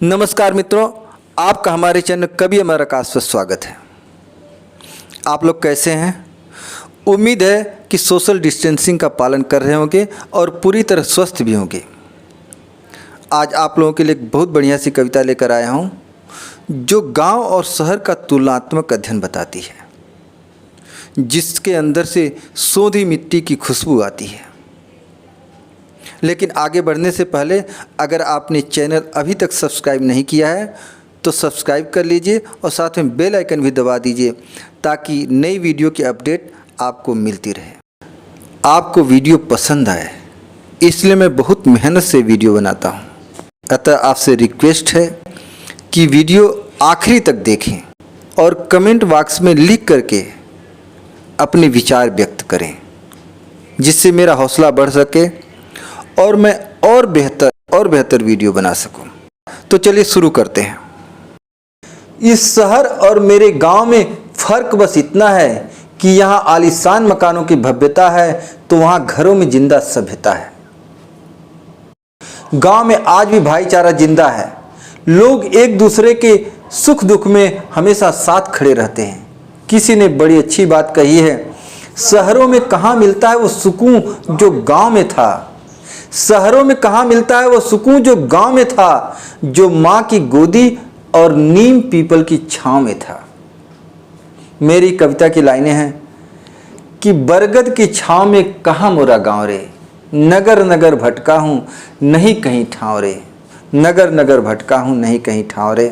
नमस्कार मित्रों, आपका हमारे चैनल कवि अमर आकाश पर स्वागत है। आप लोग कैसे हैं? उम्मीद है कि सोशल डिस्टेंसिंग का पालन कर रहे होंगे और पूरी तरह स्वस्थ भी होंगे। आज आप लोगों के लिए एक बहुत बढ़िया सी कविता लेकर आया हूँ जो गांव और शहर का तुलनात्मक अध्ययन बताती है, जिसके अंदर से सोंधी मिट्टी की खुशबू आती है। लेकिन आगे बढ़ने से पहले अगर आपने चैनल अभी तक सब्सक्राइब नहीं किया है तो सब्सक्राइब कर लीजिए और साथ में बेल आइकन भी दबा दीजिए ताकि नई वीडियो की अपडेट आपको मिलती रहे। आपको वीडियो पसंद आए इसलिए मैं बहुत मेहनत से वीडियो बनाता हूँ, अतः आपसे रिक्वेस्ट है कि वीडियो आखिरी तक देखें और कमेंट बॉक्स में लिख करके अपने विचार व्यक्त करें, जिससे मेरा हौसला बढ़ सके और मैं और बेहतर वीडियो बना सकूं। तो चलिए शुरू करते हैं। इस शहर और मेरे गांव में फर्क बस इतना है कि यहाँ आलीशान मकानों की भव्यता है तो वहाँ घरों में जिंदा सभ्यता है। गांव में आज भी भाईचारा जिंदा है, लोग एक दूसरे के सुख दुख में हमेशा साथ खड़े रहते हैं। किसी ने बड़ी अच्छी बात कही है, शहरों में कहाँ मिलता है वो सुकून जो गांव में था। शहरों में कहाँ मिलता है वो सुकून जो गांव में था, जो माँ की गोदी और नीम पीपल की छांव में था। मेरी कविता की लाइनें हैं कि बरगद की छांव में कहाँ मोरा गांव रे, नगर नगर भटका हूँ नहीं कहीं ठाव रे, नगर नगर भटका हूँ नहीं कहीं ठाव रे।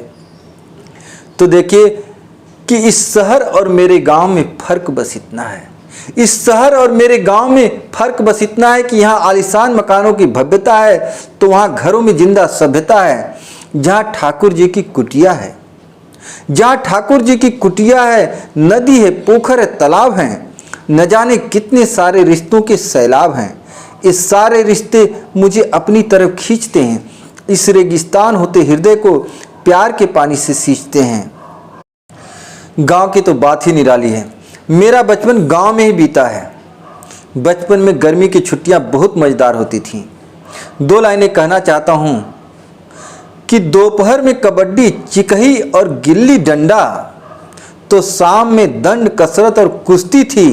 तो देखिए कि इस शहर और मेरे गांव में फर्क बस इतना है। इस शहर और मेरे गांव में फर्क बस इतना है कि यहाँ आलीशान मकानों की भव्यता है तो वहाँ घरों में जिंदा सभ्यता है। जहाँ ठाकुर जी की कुटिया है, जहाँ ठाकुर जी की कुटिया है, नदी है, पोखर है, तालाब हैं, न जाने कितने सारे रिश्तों के सैलाब हैं। इस सारे रिश्ते मुझे अपनी तरफ खींचते हैं, इस रेगिस्तान होते हृदय को प्यार के पानी से सींचते हैं। गांव की तो बात ही निराली है। मेरा बचपन गांव में ही बीता है। बचपन में गर्मी की छुट्टियां बहुत मज़ेदार होती थीं। दो लाइनें कहना चाहता हूं कि दोपहर में कबड्डी, चिकही और गिल्ली डंडा, तो शाम में दंड, कसरत और कुश्ती थी।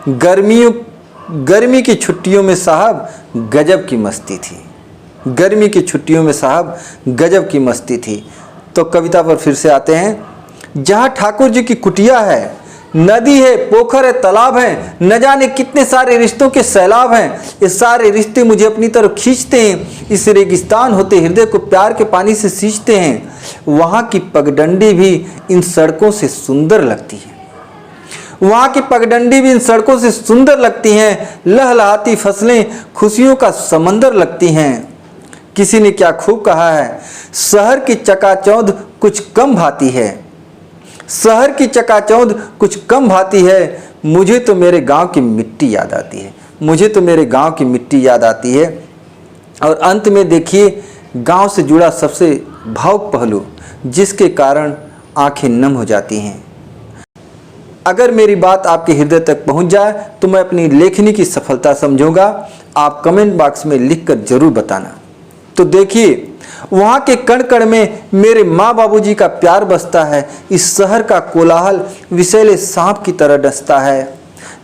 गर्मी की छुट्टियों में साहब गजब की मस्ती थी। गर्मी की छुट्टियों में साहब गजब की मस्ती थी। तो कविता पर फिर से आते हैं। जहाँ ठाकुर जी की कुटिया है, नदी है, पोखर है, तालाब है, न जाने कितने सारे रिश्तों के सैलाब हैं। ये सारे रिश्ते मुझे अपनी तरफ खींचते हैं, इस रेगिस्तान होते हृदय को प्यार के पानी से सींचते हैं। वहाँ की पगडंडी भी इन सड़कों से सुंदर लगती है। वहाँ की पगडंडी भी इन सड़कों से सुंदर लगती हैं। लहलहाती फसलें खुशियों का समंदर लगती हैं। किसी ने क्या खूब कहा है, शहर की चकाचौंध कुछ कम भाती है, शहर की चकाचौंध कुछ कम भाती है। मुझे तो मेरे गांव की मिट्टी याद आती है, मुझे तो मेरे गांव की मिट्टी याद आती है। और अंत में देखिए गांव से जुड़ा सबसे भावुक पहलू जिसके कारण आंखें नम हो जाती हैं। अगर मेरी बात आपके हृदय तक पहुंच जाए तो मैं अपनी लेखनी की सफलता समझूंगा। आप कमेंट बॉक्स में लिखकर जरूर बताना। तो देखिए वहाँ के कण कण में मेरे माँ बाबूजी का प्यार बसता है। इस शहर का कोलाहल विषैले सांप की तरह डसता है।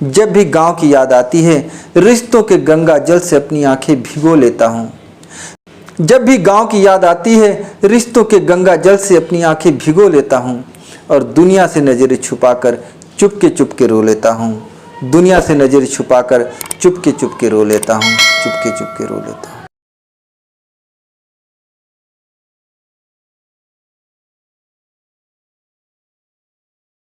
जब भी गांव की याद आती है, रिश्तों के गंगा जल से अपनी आंखें भिगो लेता हूँ। जब भी गांव की याद आती है, रिश्तों के गंगा जल से अपनी आंखें भिगो लेता हूँ और दुनिया से नजरें छुपाकर चुपके रो लेता हूँ। दुनिया से नजरें छुपाकर चुपके रो लेता हूँ, चुपके रो लेता हूँ।